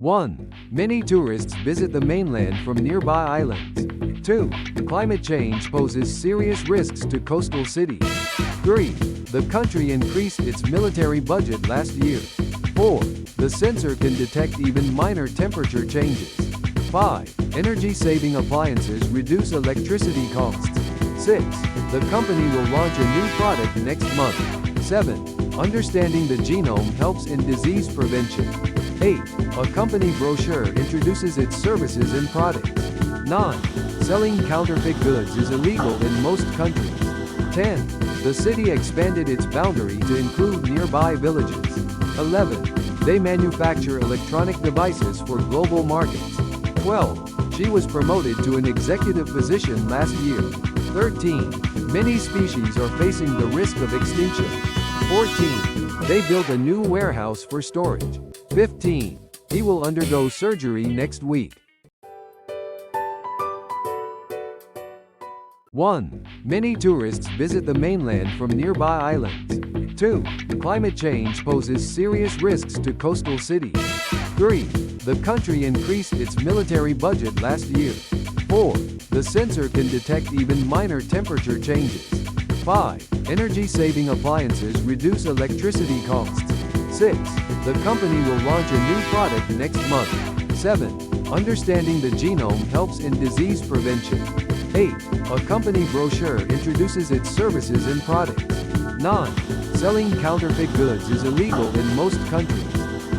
1. Many tourists visit the mainland from nearby islands. 2. Climate change poses serious risks to coastal cities. 3. The country increased its military budget last year. 4. The sensor can detect even minor temperature changes. 5. Energy-saving appliances reduce electricity costs. 6. The company will launch a new product next month. 7. Understanding the genome helps in disease prevention. 8. A company brochure introduces its services and products. 9. Selling counterfeit goods is illegal in most countries. 10. The city expanded its boundary to include nearby villages. 11. They manufacture electronic devices for global markets. 12. She was promoted to an executive position last year. 13. Many species are facing the risk of extinction. 14. They built a new warehouse for storage. 15. He will undergo surgery next week. 1. Many tourists visit the mainland from nearby islands. 2. Climate change poses serious risks to coastal cities. 3. The country increased its military budget last year. 4. The sensor can detect even minor temperature changes. 5. Energy-saving appliances reduce electricity costs. 6. The company will launch a new product next month. 7. Understanding the genome helps in disease prevention. 8. A company brochure introduces its services and products. 9. Selling counterfeit goods is illegal in most countries.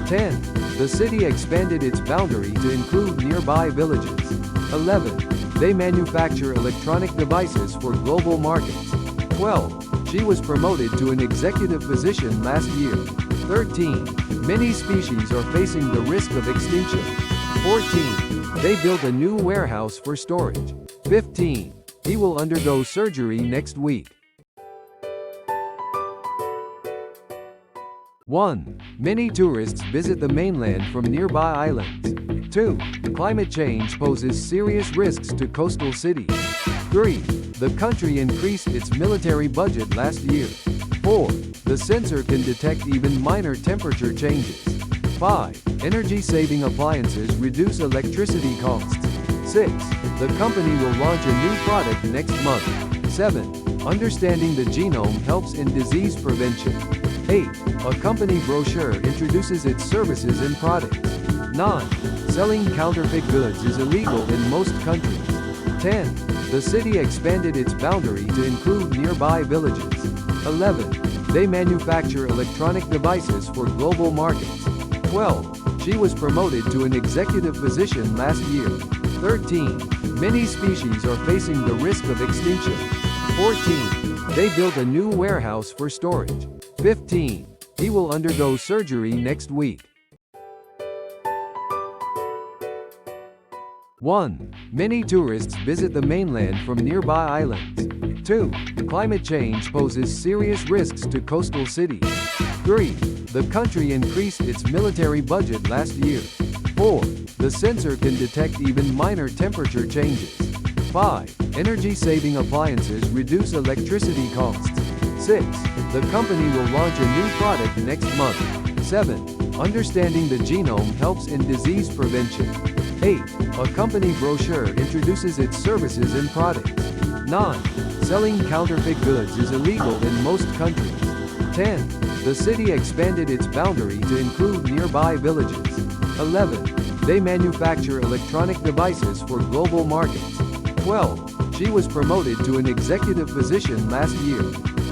10. The city expanded its boundary to include nearby villages. 11. They manufacture electronic devices for global markets. 12. She was promoted to an executive position last year. 13. Many species are facing the risk of extinction. 14. They built a new warehouse for storage. 15. He will undergo surgery next week. 1. Many tourists visit the mainland from nearby islands. 2. Climate change poses serious risks to coastal cities. 3. The country increased its military budget last year. 4. The sensor can detect even minor temperature changes. 5. Energy-saving appliances reduce electricity costs. 6. The company will launch a new product next month. 7. Understanding the genome helps in disease prevention. 8. A company brochure introduces its services and products. 9. Selling counterfeit goods is illegal in most countries. 10. The city expanded its boundary to include nearby villages. 11. They manufacture electronic devices for global markets. 12. She was promoted to an executive position last year. 13. Many species are facing the risk of extinction. 14. They built a new warehouse for storage. 15. He will undergo surgery next week. 1. Many tourists visit the mainland from nearby islands. 2. Climate change poses serious risks to coastal cities. 3. The country increased its military budget last year. 4. The sensor can detect even minor temperature changes. 5. Energy-saving appliances reduce electricity costs. 6. The company will launch a new product next month. 7. Understanding the genome helps in disease prevention. 8. A company brochure introduces its services and products. 9. Selling counterfeit goods is illegal in most countries. 10. The city expanded its boundary to include nearby villages. 11. They manufacture electronic devices for global markets. 12. She was promoted to an executive position last year.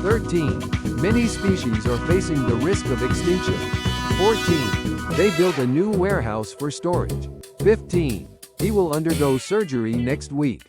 13. Many species are facing the risk of extinction. 14. They built a new warehouse for storage. 15. He will undergo surgery next week.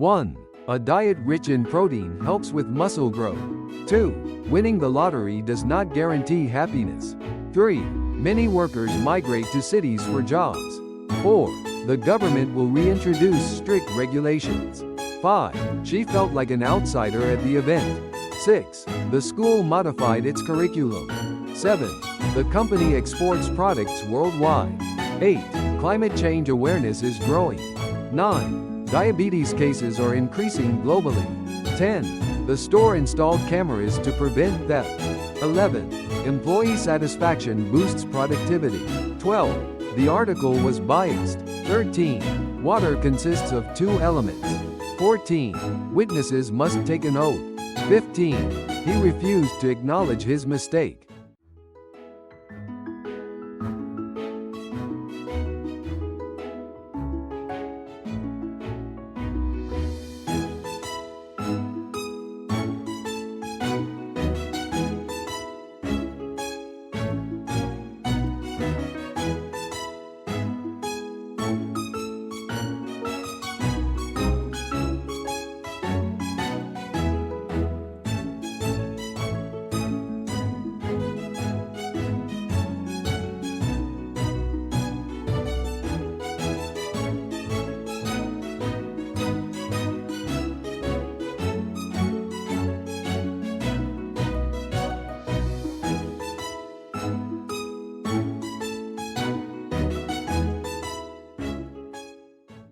1. A diet rich in protein helps with muscle growth. 2. Winning the lottery does not guarantee happiness. 3. Many workers migrate to cities for jobs. 4. The government will reintroduce strict regulations. 5. She felt like an outsider at the event. 6. The school modified its curriculum. 7. The company exports products worldwide. 8. Climate change awareness is growing. 9. Diabetes cases are increasing globally. 10. The store installed cameras to prevent theft. 11. Employee satisfaction boosts productivity. 12. The article was biased. 13. Water consists of 2 elements. 14. Witnesses must take an oath. 15. He refused to acknowledge his mistake.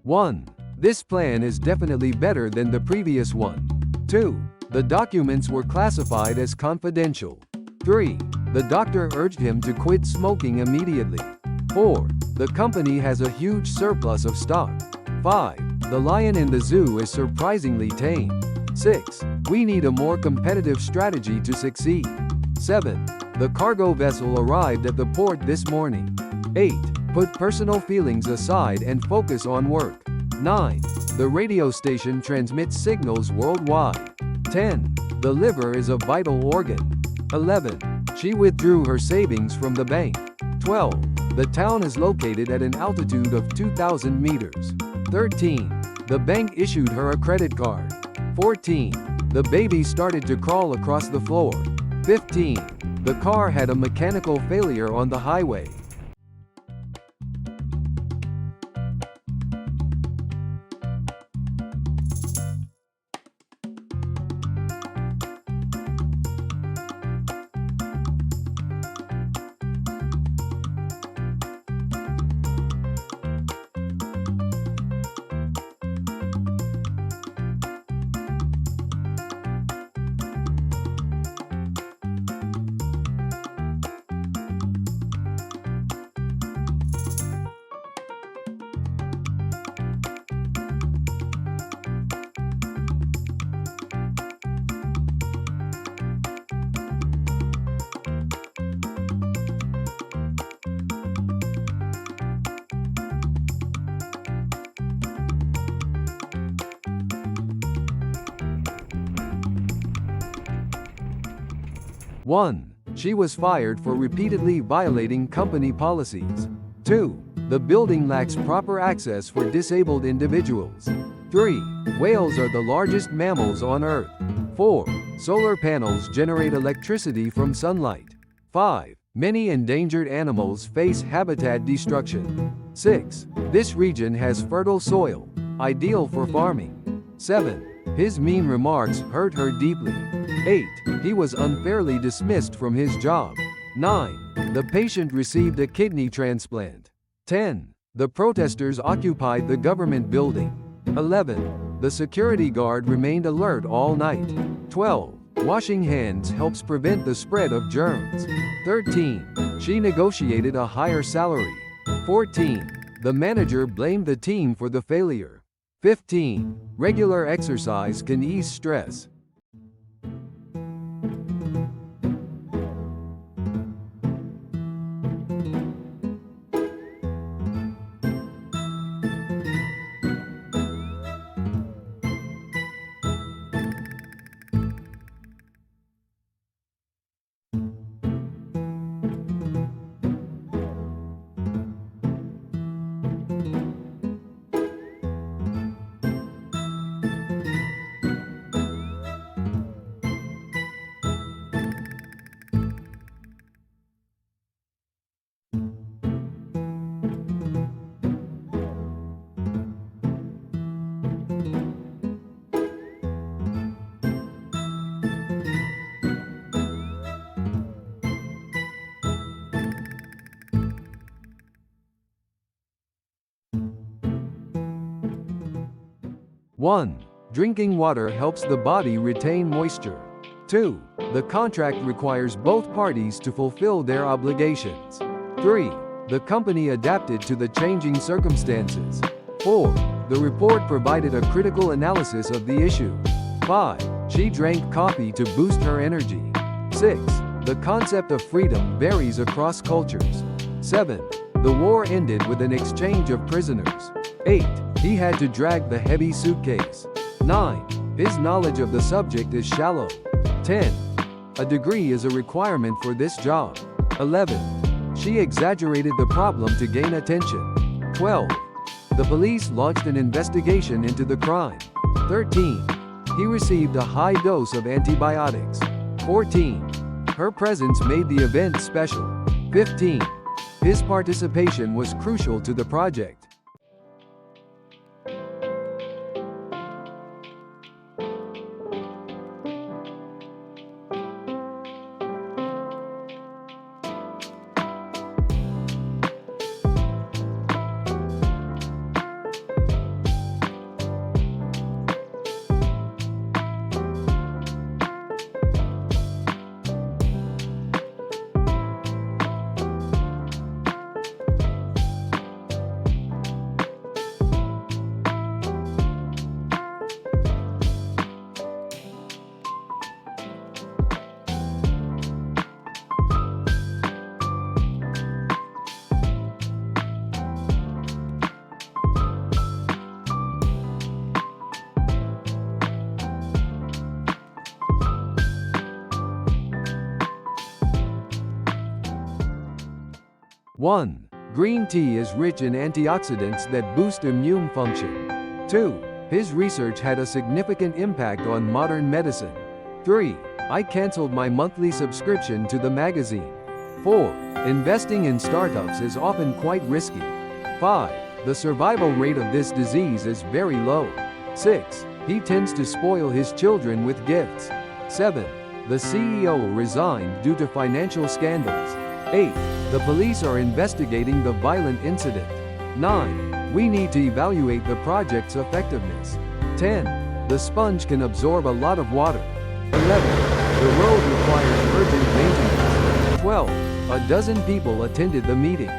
One. This plan is definitely better than the previous one. 2. The documents were classified as confidential. 3. The doctor urged him to quit smoking immediately. 4. The company has a huge surplus of stock. 5. The lion in the zoo is surprisingly tame. 6. We need a more competitive strategy to succeed. 7. The cargo vessel arrived at the port this morning. 8. Put personal feelings aside and focus on work. 9. The radio station transmits signals worldwide. 10. The liver is a vital organ. 11. She withdrew her savings from the bank. 12. The town is located at an altitude of 2,000 meters. 13. The bank issued her a credit card. 14. The baby started to crawl across the floor. 15. The car had a mechanical failure on the highway. One. She was fired for repeatedly violating company policies. 2. The building lacks proper access for disabled individuals. 3. Whales are the largest mammals on Earth. 4. Solar panels generate electricity from sunlight. 5. Many endangered animals face habitat destruction. 6. This region has fertile soil, ideal for farming. 7. His mean remarks hurt her deeply. 8. He was unfairly dismissed from his job. 9. The patient received a kidney transplant. 10. The protesters occupied the government building. 11. The security guard remained alert all night. 12. Washing hands helps prevent the spread of germs. 13. She negotiated a higher salary. 14. The manager blamed the team for the failure. 15. Regular exercise can ease stress. 1. Drinking water helps the body retain moisture. 2. The contract requires both parties to fulfill their obligations. 3. The company adapted to the changing circumstances. 4. The report provided a critical analysis of the issue. 5. She drank coffee to boost her energy. 6. The concept of freedom varies across cultures. 7. The war ended with an exchange of prisoners. 8. He had to drag the heavy suitcase. 9. His knowledge of the subject is shallow. 10. A degree is a requirement for this job. 11. She exaggerated the problem to gain attention. 12. The police launched an investigation into the crime. 13. He received a high dose of antibiotics. 14. Her presence made the event special. 15. His participation was crucial to the project. 1. Green tea is rich in antioxidants that boost immune function. 2. His research had a significant impact on modern medicine. 3. I canceled my monthly subscription to the magazine. 4. Investing in startups is often quite risky. 5. The survival rate of this disease is very low. 6. He tends to spoil his children with gifts. 7. The CEO resigned due to financial scandals. 8. The police are investigating the violent incident. 9. We need to evaluate the project's effectiveness. 10. The sponge can absorb a lot of water. 11. The road requires urgent maintenance. 12. A dozen people attended the meeting.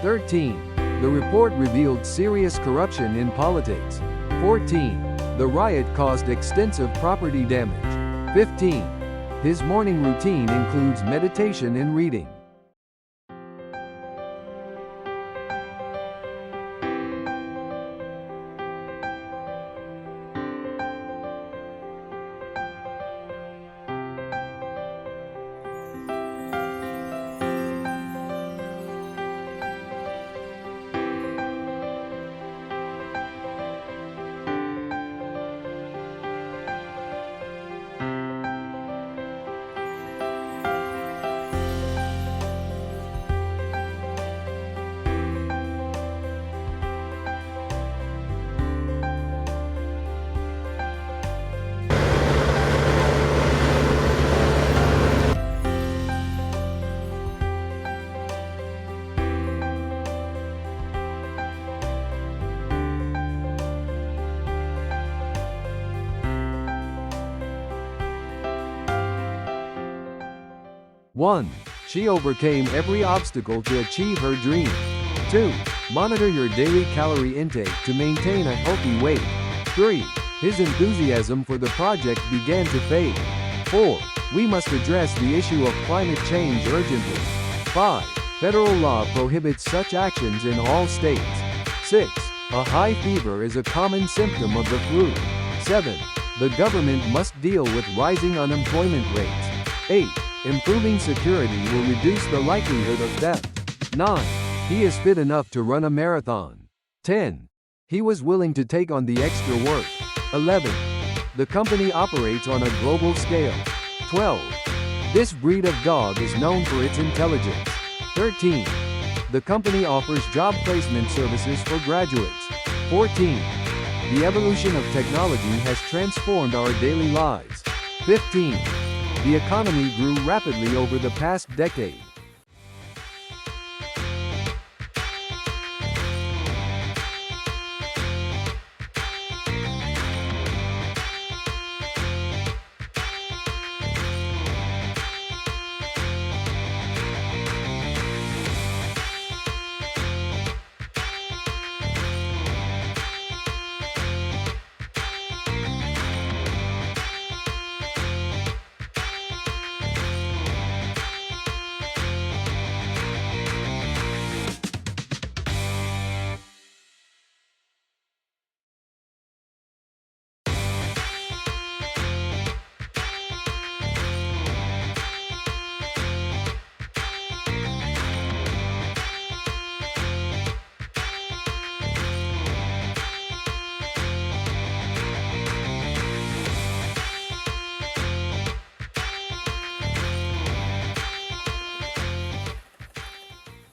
13. The report revealed serious corruption in politics. 14. The riot caused extensive property damage. 15. His morning routine includes meditation and reading. 1. She overcame every obstacle to achieve her dream. 2. Monitor your daily calorie intake to maintain a healthy weight. 3. His enthusiasm for the project began to fade. 4. We must address the issue of climate change urgently. 5. Federal law prohibits such actions in all states. 6. A high fever is a common symptom of the flu. 7. The government must deal with rising unemployment rates. 8. Improving security will reduce the likelihood of theft. 9. He is fit enough to run a marathon. 10. He was willing to take on the extra work. 11. The company operates on a global scale. 12. This breed of dog is known for its intelligence. 13. The company offers job placement services for graduates. 14. The evolution of technology has transformed our daily lives. 15. The economy grew rapidly over the past decade.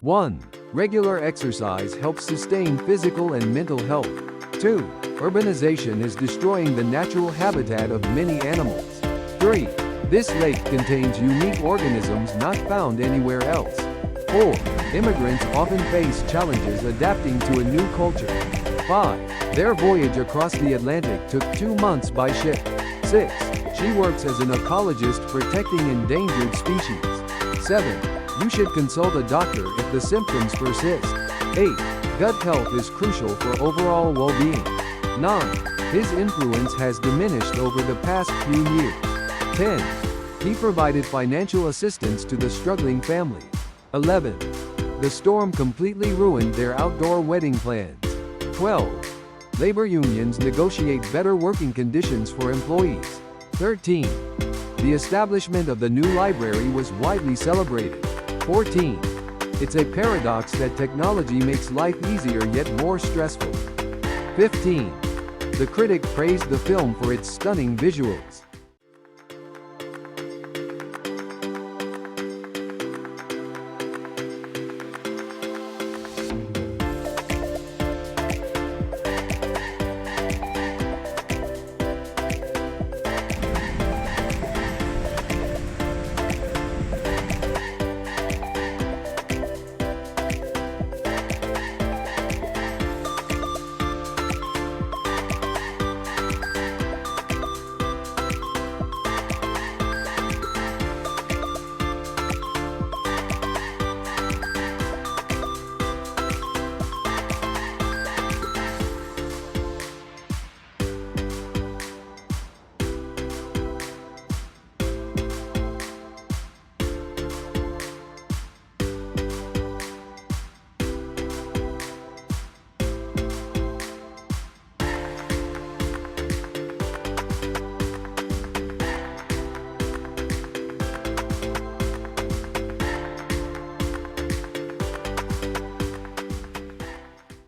1. Regular exercise helps sustain physical and mental health. 2. Urbanization is destroying the natural habitat of many animals. 3. This lake contains unique organisms not found anywhere else. 4. Immigrants often face challenges adapting to a new culture. 5. Their voyage across the Atlantic took 2 months by ship. 6. She works as an ecologist protecting endangered species. 7. You should consult a doctor if the symptoms persist. 8. Gut health is crucial for overall well-being. 9. His influence has diminished over the past few years. 10. He provided financial assistance to the struggling family. 11. The storm completely ruined their outdoor wedding plans. 12. Labor unions negotiate better working conditions for employees. 13. The establishment of the new library was widely celebrated. 14. It's a paradox that technology makes life easier yet more stressful. 15. The critic praised the film for its stunning visuals.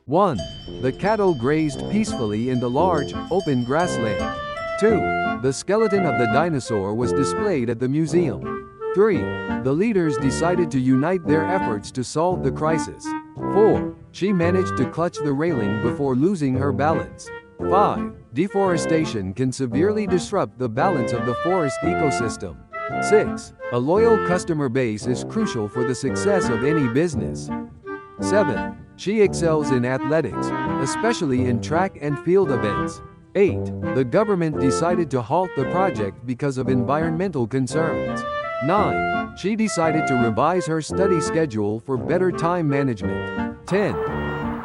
1. The cattle grazed peacefully in the large, open grassland. 2. The skeleton of the dinosaur was displayed at the museum. 3. The leaders decided to unite their efforts to solve the crisis. 4. She managed to clutch the railing before losing her balance. 5. Deforestation can severely disrupt the balance of the forest ecosystem. 6. A loyal customer base is crucial for the success of any business. 7. She excels in athletics, especially in track and field events. 8. The government decided to halt the project because of environmental concerns. 9. She decided to revise her study schedule for better time management. 10.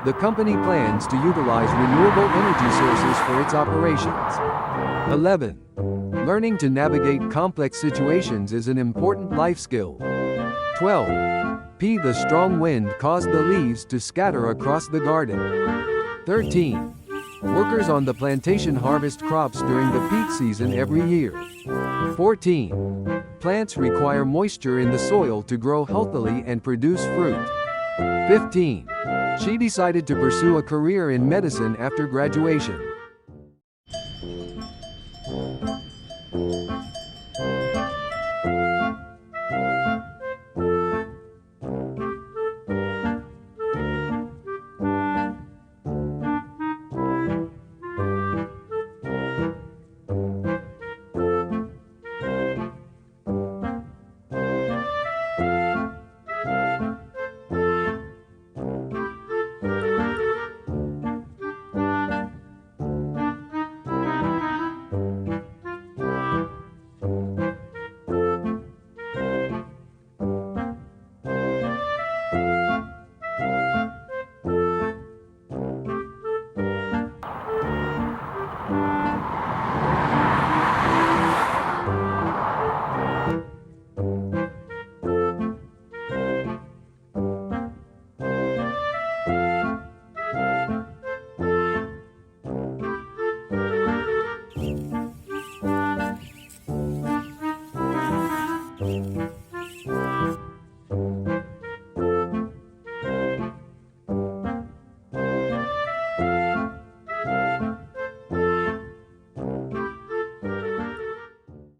The company plans to utilize renewable energy sources for its operations. 11. Learning to navigate complex situations is an important life skill. 12. The strong wind caused the leaves to scatter across the garden. 13. Workers on the plantation harvest crops during the peak season every year. 14. Plants require moisture in the soil to grow healthily and produce fruit. 15. She decided to pursue a career in medicine after graduation.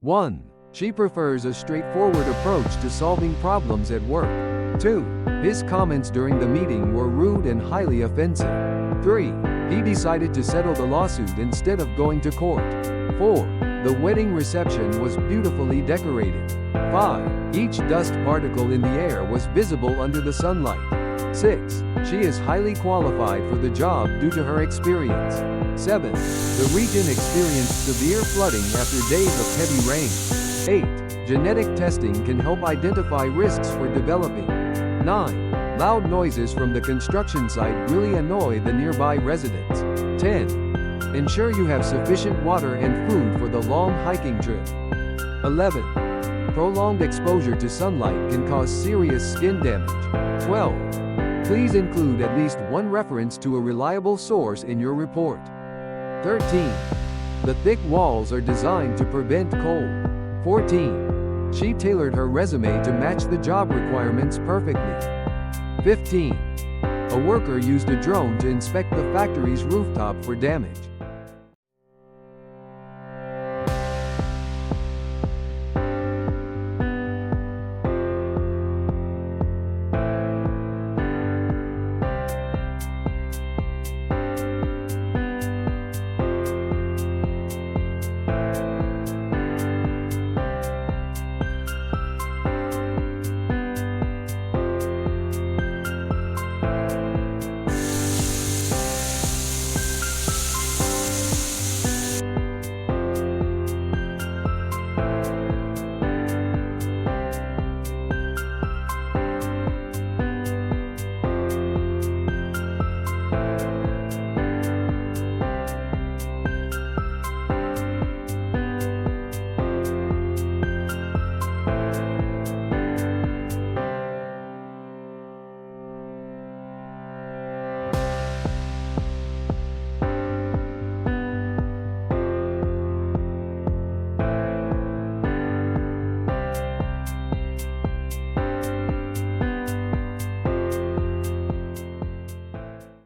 1. She prefers a straightforward approach to solving problems at work. 2. His comments during the meeting were rude and highly offensive. 3. He decided to settle the lawsuit instead of going to court. 4. The wedding reception was beautifully decorated. 5. Each dust particle in the air was visible under the sunlight. 6. She is highly qualified for the job due to her experience. 7. The region experienced severe flooding after days of heavy rain. 8. Genetic testing can help identify risks for developing. 9. Loud noises from the construction site really annoy the nearby residents. 10. Ensure you have sufficient water and food for the long hiking trip. 11. Prolonged exposure to sunlight can cause serious skin damage. 12. Please include at least one reference to a reliable source in your report. 13. The thick walls are designed to prevent cold. 14. She tailored her resume to match the job requirements perfectly. 15. A worker used a drone to inspect the factory's rooftop for damage.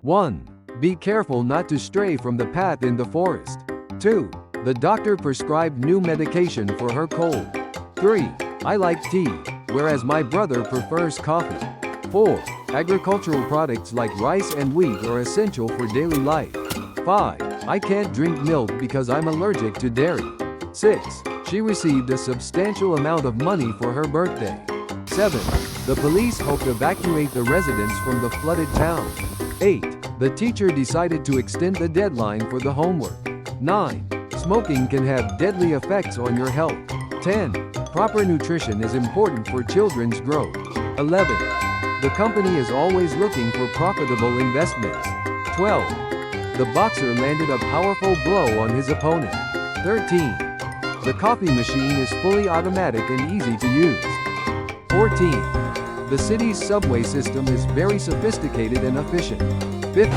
1. Be careful not to stray from the path in the forest. 2. The doctor prescribed new medication for her cold. 3. I like tea, whereas my brother prefers coffee. 4. Agricultural products like rice and wheat are essential for daily life. 5. I can't drink milk because I'm allergic to dairy. 6. She received a substantial amount of money for her birthday. 7. The police hope to evacuate the residents from the flooded town. 8. The teacher decided to extend the deadline for the homework. 9. Smoking can have deadly effects on your health. 10. Proper nutrition is important for children's growth. 11. The company is always looking for profitable investments. 12. The boxer landed a powerful blow on his opponent. 13. The coffee machine is fully automatic and easy to use. 14. The city's subway system is very sophisticated and efficient. 15.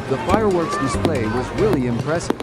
The fireworks display was really impressive.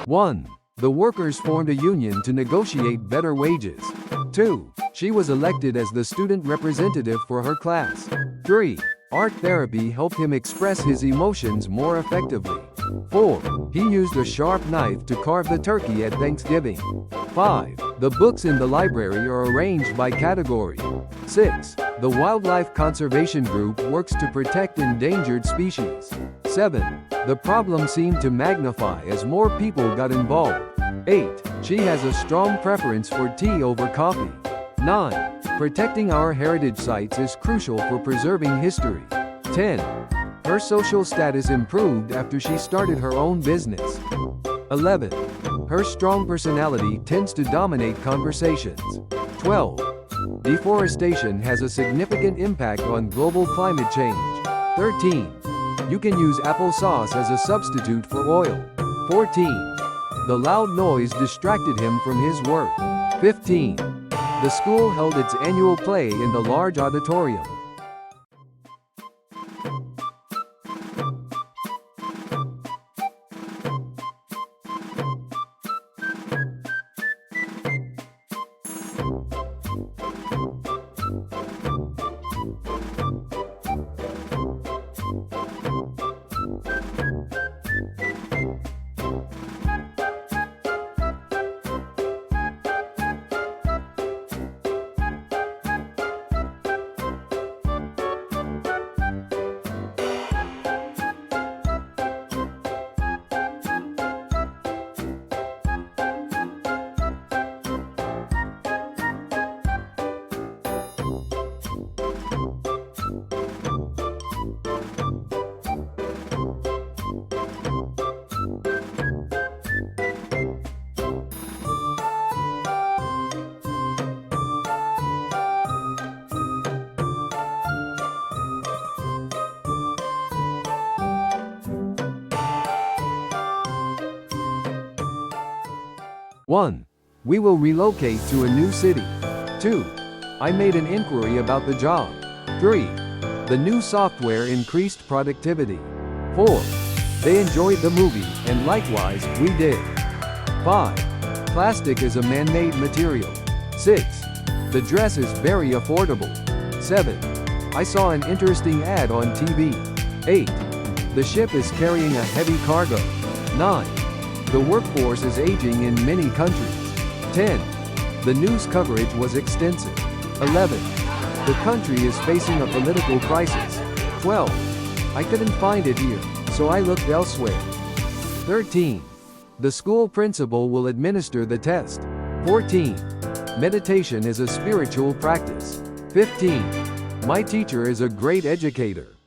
1. The workers formed a union to negotiate better wages. 2. She was elected as the student representative for her class. 3. Art therapy helped him express his emotions more effectively. 4. He used a sharp knife to carve the turkey at Thanksgiving. 5. The books in the library are arranged by category. 6. The Wildlife Conservation Group works to protect endangered species. 7. The problem seemed to magnify as more people got involved. 8. She has a strong preference for tea over coffee. 9. Protecting our heritage sites is crucial for preserving history. 10. Her social status improved after she started her own business. 11. Her strong personality tends to dominate conversations. 12. Deforestation has a significant impact on global climate change. 13. You can use applesauce as a substitute for oil. 14. The loud noise distracted him from his work. 15. The school held its annual play in the large auditorium. One. We will relocate to a new city. 2. I made an inquiry about the job. 3. The new software increased productivity. 4. They enjoyed the movie, and likewise, we did. 5. Plastic is a man-made material. 6. The dress is very affordable. 7. I saw an interesting ad on TV. 8. The ship is carrying a heavy cargo. 9. The workforce is aging in many countries. 10. The news coverage was extensive. 11. The country is facing a political crisis. 12. I couldn't find it here, so I looked elsewhere. 13. The school principal will administer the test. 14. Meditation is a spiritual practice. 15. My teacher is a great educator.